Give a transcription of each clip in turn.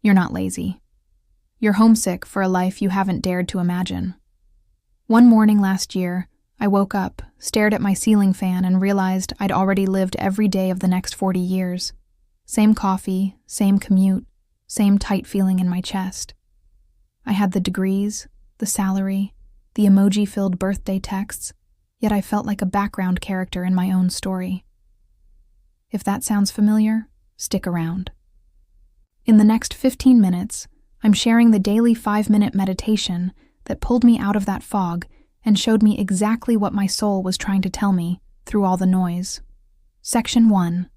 You're not lazy. You're homesick for a life you haven't dared to imagine. One morning last year, I woke up, stared at my ceiling fan, and realized I'd already lived every day of the next 40 years. Same coffee, same commute, same tight feeling in my chest. I had the degrees, the salary, the emoji-filled birthday texts, yet I felt like a background character in my own story. If that sounds familiar, stick around. In the next 15 minutes, I'm sharing the daily 5-minute meditation that pulled me out of that fog and showed me exactly what my soul was trying to tell me through all the noise. Section 1.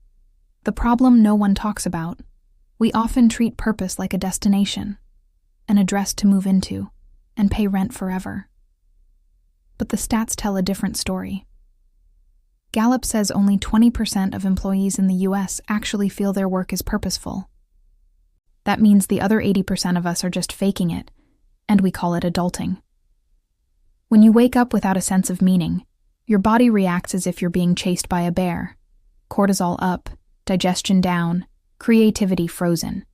The problem no one talks about. We often treat purpose like a destination, an address to move into, and pay rent forever. But the stats tell a different story. Gallup says only 20% of employees in the US actually feel their work is purposeful. That means the other 80% of us are just faking it, and we call it adulting. When you wake up without a sense of meaning, your body reacts as if you're being chased by a bear. Cortisol up, digestion down, creativity frozen.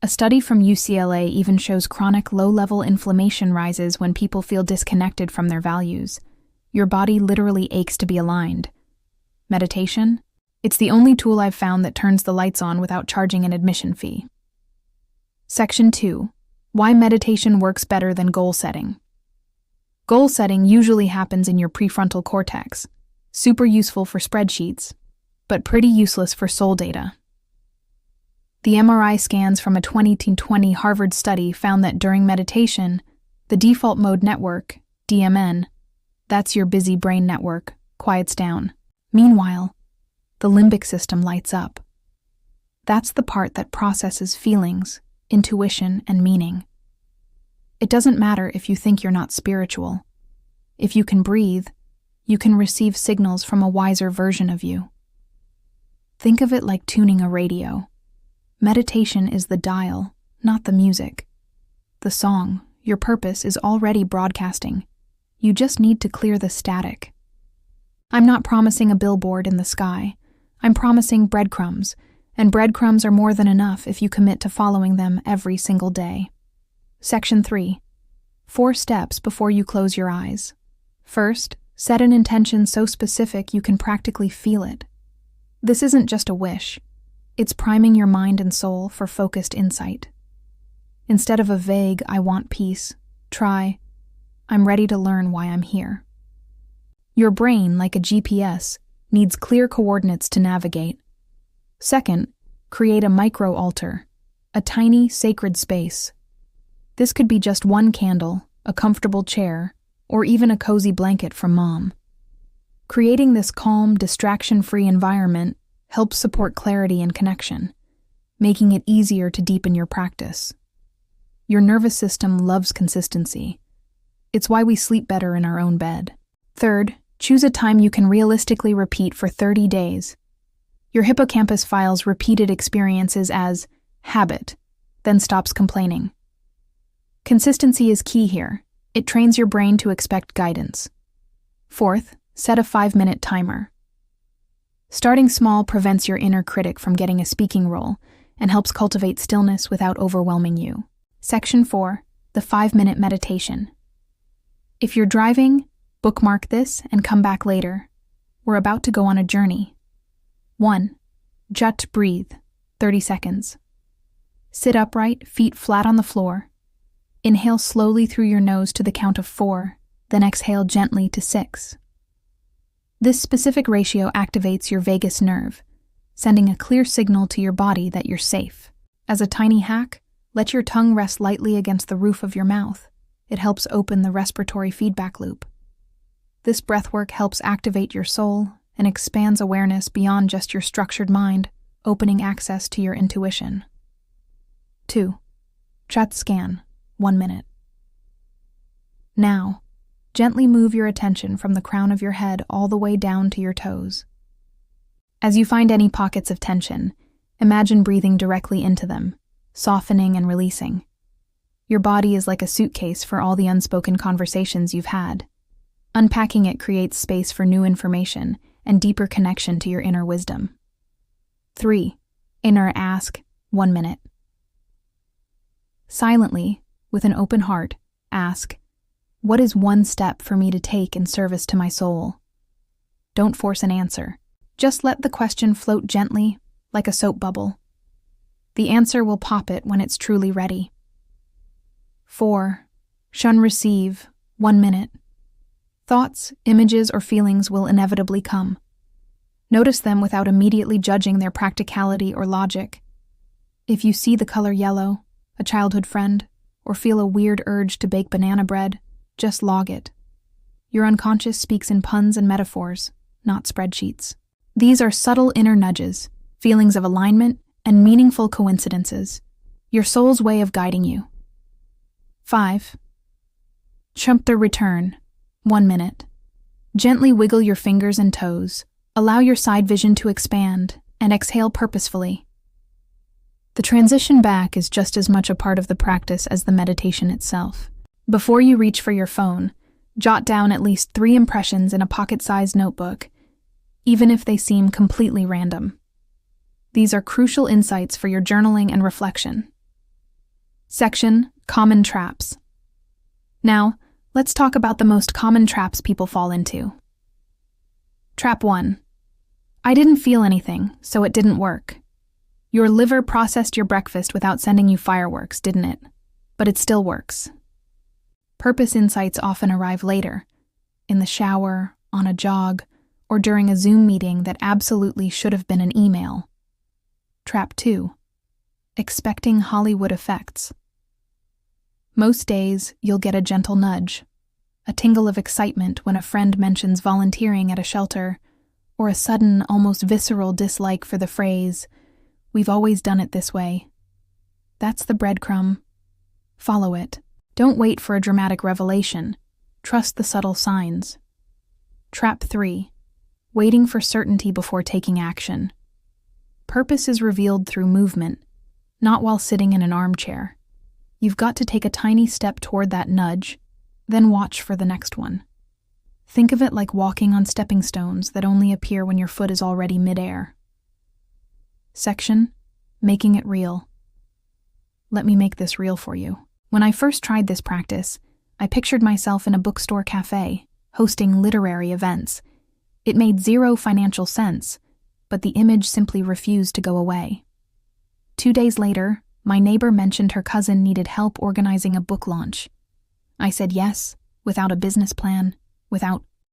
A study from UCLA even shows chronic low-level inflammation rises when people feel disconnected from their values. Your body literally aches to be aligned. Meditation? It's the only tool I've found that turns the lights on without charging an admission fee. Section 2. Why meditation works better than goal setting. Goal setting usually happens in your prefrontal cortex, super useful for spreadsheets, but pretty useless for soul data. The MRI scans from a 2020 Harvard study found that during meditation, the default mode network, DMN, that's your busy brain network, quiets down. Meanwhile, the limbic system lights up. That's the part that processes feelings, intuition, and meaning. It doesn't matter if you think you're not spiritual. If you can breathe, you can receive signals from a wiser version of you. Think of it like tuning a radio. Meditation is the dial, not the music. The song, your purpose, is already broadcasting. You just need to clear the static. I'm not promising a billboard in the sky. I'm promising breadcrumbs, and breadcrumbs are more than enough if you commit to following them every single day. Section 3. 4 steps before you close your eyes. First, set an intention so specific you can practically feel it. This isn't just a wish. It's priming your mind and soul for focused insight. Instead of a vague, I want peace, try, I'm ready to learn why I'm here. Your brain, like a GPS, needs clear coordinates to navigate. Second, create a micro-altar, a tiny, sacred space. This could be just one candle, a comfortable chair, or even a cozy blanket from mom. Creating this calm, distraction-free environment helps support clarity and connection, making it easier to deepen your practice. Your nervous system loves consistency. It's why we sleep better in our own bed. Third, choose a time you can realistically repeat for 30 days. Your hippocampus files repeated experiences as habit, then stops complaining. Consistency is key here. It trains your brain to expect guidance. Fourth, set a 5-minute timer. Starting small prevents your inner critic from getting a speaking role and helps cultivate stillness without overwhelming you. Section 4, the 5-minute meditation. If you're driving, bookmark this and come back later. We're about to go on a journey. 1. Just breathe, 30 seconds. Sit upright, feet flat on the floor. Inhale slowly through your nose to the count of 4, then exhale gently to 6. This specific ratio activates your vagus nerve, sending a clear signal to your body that you're safe. As a tiny hack, let your tongue rest lightly against the roof of your mouth. It helps open the respiratory feedback loop. This breathwork helps activate your soul and expands awareness beyond just your structured mind, opening access to your intuition. 2. Chat scan, 1 minute. Now, gently move your attention from the crown of your head all the way down to your toes. As you find any pockets of tension, imagine breathing directly into them, softening and releasing. Your body is like a suitcase for all the unspoken conversations you've had. Unpacking it creates space for new information and deeper connection to your inner wisdom. 3. Inner ask, 1 minute. Silently, with an open heart, ask, what is one step for me to take in service to my soul? Don't force an answer. Just let the question float gently, like a soap bubble. The answer will pop it when it's truly ready. 4. Shun receive, 1 minute. Thoughts, images, or feelings will inevitably come. Notice them without immediately judging their practicality or logic. If you see the color yellow, a childhood friend, or feel a weird urge to bake banana bread, just log it. Your unconscious speaks in puns and metaphors, not spreadsheets. These are subtle inner nudges, feelings of alignment, and meaningful coincidences, your soul's way of guiding you. 5. Chump the return, 1 minute. Gently wiggle your fingers and toes, allow your side vision to expand, and exhale purposefully. The transition back is just as much a part of the practice as the meditation itself. Before you reach for your phone, jot down at least 3 impressions in a pocket-sized notebook, even if they seem completely random. These are crucial insights for your journaling and reflection. Section: Common Traps. Now, let's talk about the most common traps people fall into. Trap 1. I didn't feel anything, so it didn't work. Your liver processed your breakfast without sending you fireworks, didn't it? But it still works. Purpose insights often arrive later, in the shower, on a jog, or during a Zoom meeting that absolutely should have been an email. Trap 2. Expecting Hollywood effects. Most days, you'll get a gentle nudge, a tingle of excitement when a friend mentions volunteering at a shelter, or a sudden, almost visceral dislike for the phrase, "We've always done it this way." That's the breadcrumb. Follow it. Don't wait for a dramatic revelation. Trust the subtle signs. Trap 3. Waiting for certainty before taking action. Purpose is revealed through movement, not while sitting in an armchair. You've got to take a tiny step toward that nudge, then watch for the next one. Think of it like walking on stepping stones that only appear when your foot is already midair. Section: Making it real. Let me make this real for you. When I first tried this practice, I pictured myself in a bookstore cafe, hosting literary events. It made zero financial sense, but the image simply refused to go away. 2 days later, my neighbor mentioned her cousin needed help organizing a book launch. I said yes, without a business plan, without